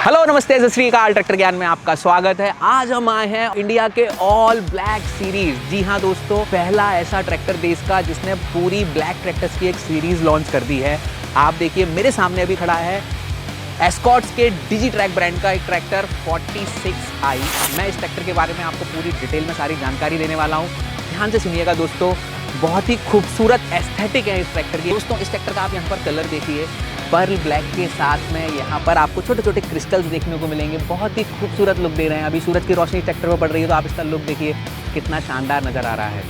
Hello नमस्ते सत श्री अकाल, ट्रैक्टर ज्ञान में आपका स्वागत है। आज हम आए हैं इंडिया के ऑल ब्लैक सीरीज। जी हाँ दोस्तों, पहला ऐसा ट्रैक्टर देश का जिसने पूरी ब्लैक ट्रैक्टर्स की एक सीरीज लॉन्च कर दी है। आप देखिए मेरे सामने अभी खड़ा है एस्कॉर्ट्स के डिजीट्रैक ब्रांड का एक ट्रैक्टर 46i। मैं इस ट्रैक्टर के बारे में आपको पूरी डिटेल में सारी जानकारी देने वाला हूँ। ध्यान से सुनिएगा दोस्तों, बहुत ही खूबसूरत एस्थेटिक है इस ट्रैक्टर की। दोस्तों इस ट्रैक्टर का आप यहाँ पर कलर देखिए, पर्ल ब्लैक के साथ में यहाँ पर आपको छोटे छोटे क्रिस्टल्स देखने को मिलेंगे। बहुत ही खूबसूरत लुक दे रहे हैं। अभी सूरज की रोशनी ट्रैक्टर पर पड़ रही है तो आप इसका लुक देखिए कितना शानदार नज़र आ रहा है।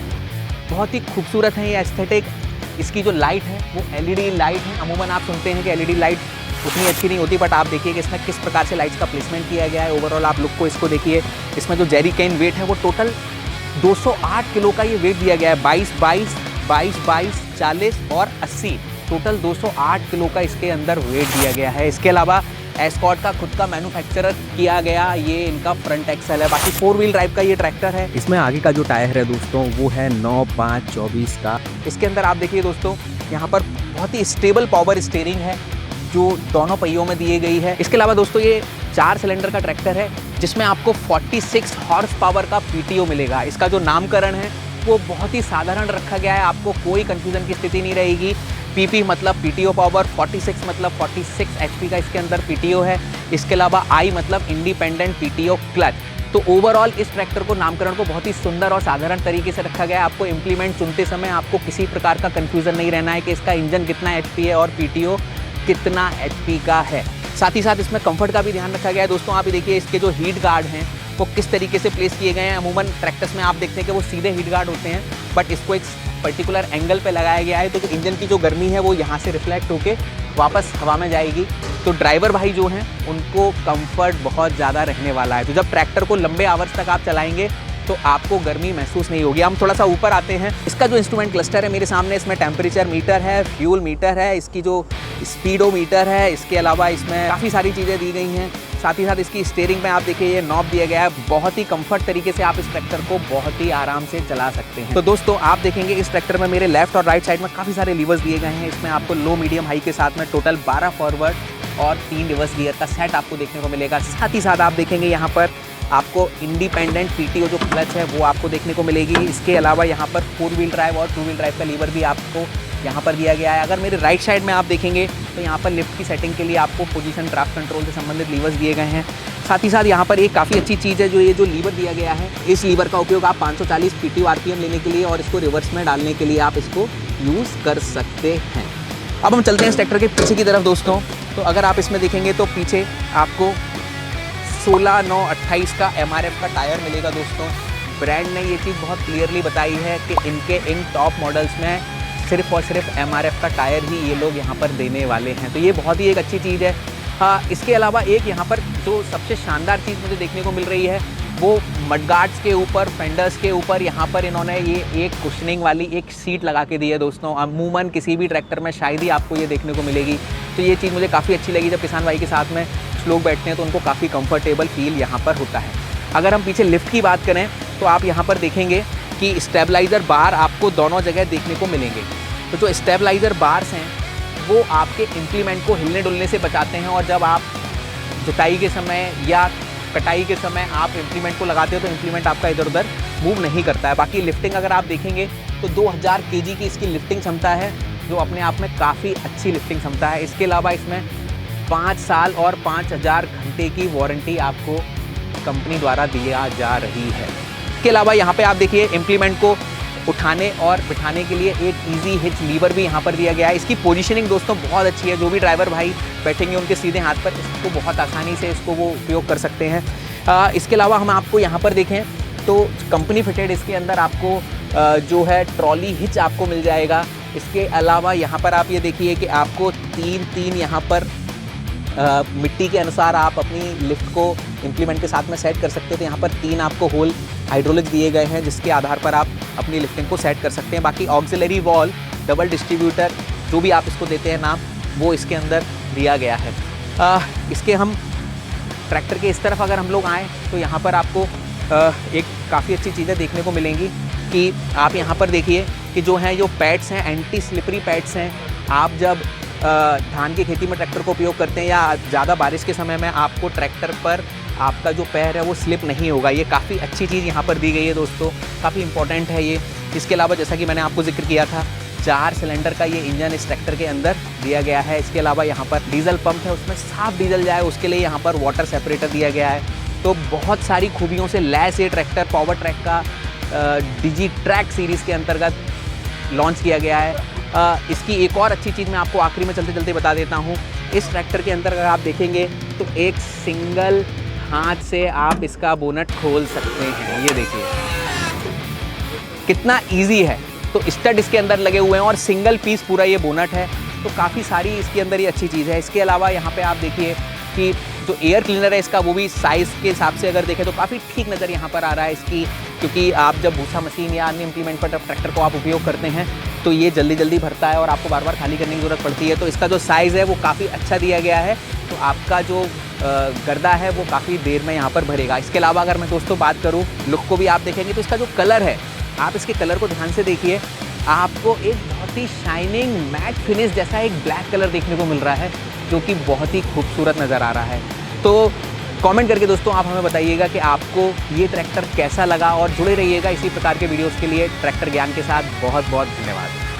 बहुत ही खूबसूरत है ये एस्थेटिक। इसकी जो लाइट है वो एलईडी लाइट है। अमूमन आप सुनते हैं कि एलईडी लाइट उतनी अच्छी नहीं होती, बट आप देखिए कि इसमें किस प्रकार से लाइट्स का प्लेसमेंट किया गया है। ओवरऑल आप लुक को इसको देखिए। इसमें जो जेरी कैन वेट है वो टोटल 208 किलो का ये वेट दिया गया है। 22, 40 और 80 टोटल 208 किलो का इसके अंदर वेट दिया गया है। इसके अलावा एस्कॉर्ट का खुद का मैन्युफैक्चरर किया गया ये इनका फ्रंट एक्सल है। बाकी 4 व्हील ड्राइव का ये ट्रैक्टर है। इसमें आगे का जो टायर है दोस्तों वो है 9/5/24 का। इसके अंदर आप देखिए दोस्तों, यहाँ पर बहुत ही स्टेबल पावर स्टीयरिंग है जो दोनों पहियों में दी गई है। इसके अलावा दोस्तों ये 4 सिलेंडर का ट्रैक्टर है जिसमें आपको 46 हॉर्स पावर का पीटीओ मिलेगा। इसका जो नामकरण है वो बहुत ही साधारण रखा गया है, आपको कोई कंफ्यूजन की स्थिति नहीं रहेगी। पीपी मतलब पीटीओ पावर, 46 मतलब 46 एचपी का इसके अंदर पीटीओ है। इसके अलावा आई मतलब इंडिपेंडेंट पीटीओ क्लच। तो ओवरऑल इस ट्रैक्टर को नामकरण को बहुत ही सुंदर और साधारण तरीके से रखा गया है। आपको इम्प्लीमेंट चुनते समय आपको किसी प्रकार का कन्फ्यूजन नहीं रहना है कि इसका इंजन कितना एचपी है और पीटीओ कितना एचपी का है। साथ ही साथ इसमें कंफर्ट का भी ध्यान रखा गया है। दोस्तों आप देखिए इसके जो हीट गार्ड हैं वो किस तरीके से प्लेस किए गए हैं। अमूमन ट्रैक्टर्स में आप देखते हैं कि वो सीधे हीट गार्ड होते हैं, बट इसको एक पर्टिकुलर एंगल पे लगाया गया है तो इंजन की जो गर्मी है वो यहाँ से रिफ्लेक्ट होके वापस हवा में जाएगी। तो ड्राइवर भाई जो हैं उनको कंफर्ट बहुत ज़्यादा रहने वाला है। तो जब ट्रैक्टर को लंबे आवर्स तक आप चलाएंगे तो आपको गर्मी महसूस नहीं होगी। हम थोड़ा सा ऊपर आते हैं। इसका जो इंस्ट्रूमेंट क्लस्टर है मेरे सामने, इसमें टेम्परेचर मीटर है, फ्यूल मीटर है, इसकी जो स्पीडोमीटर है। इसके अलावा इसमें काफ़ी सारी चीज़ें दी गई हैं। साथ ही साथ इसकी स्टीयरिंग में आप देखिए ये नॉब दिया गया है। बहुत ही कंफर्ट तरीके से आप इस ट्रैक्टर को बहुत ही आराम से चला सकते हैं। तो दोस्तों आप देखेंगे इस ट्रैक्टर में मेरे लेफ्ट और राइट साइड में काफ़ी सारे लीवर्स दिए गए हैं। इसमें आपको लो, मीडियम, हाई के साथ में टोटल 12 फॉरवर्ड और 3 रिवर्स गियर का सेट आपको देखने को मिलेगा। साथ ही साथ आप देखेंगे यहाँ पर आपको इंडिपेंडेंट पीटीओ जो क्लच है वो आपको देखने को मिलेगी। इसके अलावा यहाँ पर 4 व्हील ड्राइव और 2 व्हील ड्राइव का लीवर भी आपको यहाँ पर दिया गया है। अगर मेरे राइट साइड में आप देखेंगे तो यहाँ पर लिफ्ट की सेटिंग के लिए आपको पोजीशन ड्राफ्ट कंट्रोल से संबंधित लीवर्स दिए गए हैं। साथ ही साथ यहाँ पर एक काफ़ी अच्छी चीज़ है जो ये जो लीवर दिया गया है, इस लीवर का उपयोग आप 540 पीटीओ आरपीएम लेने के लिए और इसको रिवर्स में डालने के लिए आप इसको यूज़ कर सकते हैं। अब हम चलते हैं इस ट्रैक्टर के पीछे की तरफ दोस्तों। तो अगर आप इसमें देखेंगे तो पीछे आपको 16/9/28 का MRF का टायर मिलेगा दोस्तों। ब्रांड ने ये चीज़ बहुत क्लियरली बताई है कि इनके इन टॉप मॉडल्स में सिर्फ और सिर्फ MRF का टायर ही ये लोग यहाँ पर देने वाले हैं। तो ये बहुत ही एक अच्छी चीज़ है। हाँ, इसके अलावा एक यहाँ पर जो सबसे शानदार चीज़ मुझे देखने को मिल रही है वो मडगार्ड्स के ऊपर, फेंडर्स के ऊपर यहाँ पर इन्होंने ये एक कुशनिंग वाली एक सीट लगा के दी है दोस्तों। अमूमन किसी भी ट्रैक्टर में शायद ही आपको ये देखने को मिलेगी। तो ये चीज़ मुझे काफ़ी अच्छी लगी। जब किसान भाई के साथ में लोग बैठते हैं तो उनको काफ़ी कंफर्टेबल फील यहाँ पर होता है। अगर हम पीछे लिफ्ट की बात करें तो आप यहाँ पर देखेंगे कि स्टेबलाइज़र बार आपको दोनों जगह देखने को मिलेंगे। तो जो स्टेबलाइज़र बार्स हैं वो आपके इम्प्लीमेंट को हिलने डुलने से बचाते हैं और जब आप जुताई के समय या कटाई के समय आप इम्प्लीमेंट को लगाते हो तो इम्प्लीमेंट आपका इधर उधर मूव नहीं करता है। बाकी लिफ्टिंग अगर आप देखेंगे तो 2000 केजी की इसकी लिफ्टिंग क्षमता है जो अपने आप में काफ़ी अच्छी लिफ्टिंग क्षमता है। इसके अलावा इसमें 5 साल और 5000 घंटे की वारंटी आपको कंपनी द्वारा दिया जा रही है। इसके अलावा यहाँ पे आप देखिए इम्प्लीमेंट को उठाने और बिठाने के लिए एक इजी हिच लीवर भी यहाँ पर दिया गया है। इसकी पोजीशनिंग दोस्तों बहुत अच्छी है। जो भी ड्राइवर भाई बैठेंगे उनके सीधे हाथ पर इसको बहुत आसानी से इसको वो उपयोग कर सकते हैं। इसके अलावा हम आपको यहाँ पर देखें तो कंपनी फिटेड इसके अंदर आपको जो है ट्रॉली हिच आपको मिल जाएगा। इसके अलावा यहाँ पर आप ये देखिए कि आपको 3 यहाँ पर मिट्टी के अनुसार आप अपनी लिफ्ट को इम्प्लीमेंट के साथ में सेट कर सकते हैं। तो यहाँ पर 3 आपको होल हाइड्रोलिक दिए गए हैं जिसके आधार पर आप अपनी लिफ्टिंग को सेट कर सकते हैं। बाकी ऑक्सिलरी वॉल, डबल डिस्ट्रीब्यूटर जो भी आप इसको देते हैं नाम, वो इसके अंदर दिया गया है। इसके हम ट्रैक्टर के इस तरफ अगर हम लोग आएँ तो यहाँ पर आपको एक काफ़ी अच्छी चीज़ें देखने को मिलेंगी कि आप यहाँ पर देखिए कि जो हैं जो पैड्स हैं एंटी स्लिपरी पैड्स हैं। आप जब धान की खेती में ट्रैक्टर को उपयोग करते हैं या ज़्यादा बारिश के समय में आपको ट्रैक्टर पर आपका जो पैर है वो स्लिप नहीं होगा। ये काफ़ी अच्छी चीज़ यहाँ पर दी गई है दोस्तों, काफ़ी इंपॉर्टेंट है ये। इसके अलावा जैसा कि मैंने आपको जिक्र किया था, 4 सिलेंडर का ये इंजन इस ट्रैक्टर के अंदर दिया गया है। इसके अलावा यहाँ पर डीजल पंप है, उसमें साफ डीजल जाए उसके लिए यहाँ पर वाटर सेपरेटर दिया गया है। तो बहुत सारी खूबियों से लैस ये ट्रैक्टर पावर ट्रैक का डिजी ट्रैक सीरीज़ के अंतर्गत लॉन्च किया गया है। इसकी एक और अच्छी चीज़ मैं आपको आखिरी में चलते चलते बता देता हूँ। इस ट्रैक्टर के अंदर अगर आप देखेंगे तो एक सिंगल हाथ से आप इसका बोनट खोल सकते हैं। ये देखिए कितना ईजी है। तो स्टड इसके अंदर लगे हुए हैं और सिंगल पीस पूरा ये बोनट है, तो काफ़ी सारी इसके अंदर ये अच्छी चीज़ है। इसके अलावा यहाँ पे आप देखिए कि जो एयर क्लीनर है इसका, वो भी साइज़ के हिसाब से अगर देखें तो काफ़ी ठीक नज़र यहाँ पर आ रहा है इसकी, क्योंकि आप जब भूसा मशीन या अन्य इम्प्लीमेंट पर जब ट्रैक्टर को आप उपयोग करते हैं तो ये जल्दी जल्दी भरता है और आपको बार बार खाली करने की ज़रूरत पड़ती है। तो इसका जो साइज़ है वो काफ़ी अच्छा दिया गया है, तो आपका जो गर्दा है वो काफ़ी देर में यहाँ पर भरेगा। इसके अलावा अगर मैं दोस्तों बात करूँ लुक को भी आप देखेंगे तो इसका जो कलर है, आप इसके कलर को ध्यान से देखिए, आपको एक बहुत ही शाइनिंग मैट फिनिश जैसा एक ब्लैक कलर देखने को मिल रहा है, जो कि बहुत ही खूबसूरत नज़र आ रहा है। तो कमेंट करके दोस्तों आप हमें बताइएगा कि आपको ये ट्रैक्टर कैसा लगा, और जुड़े रहिएगा इसी प्रकार के वीडियोस के लिए ट्रैक्टर ज्ञान के साथ। बहुत बहुत धन्यवाद।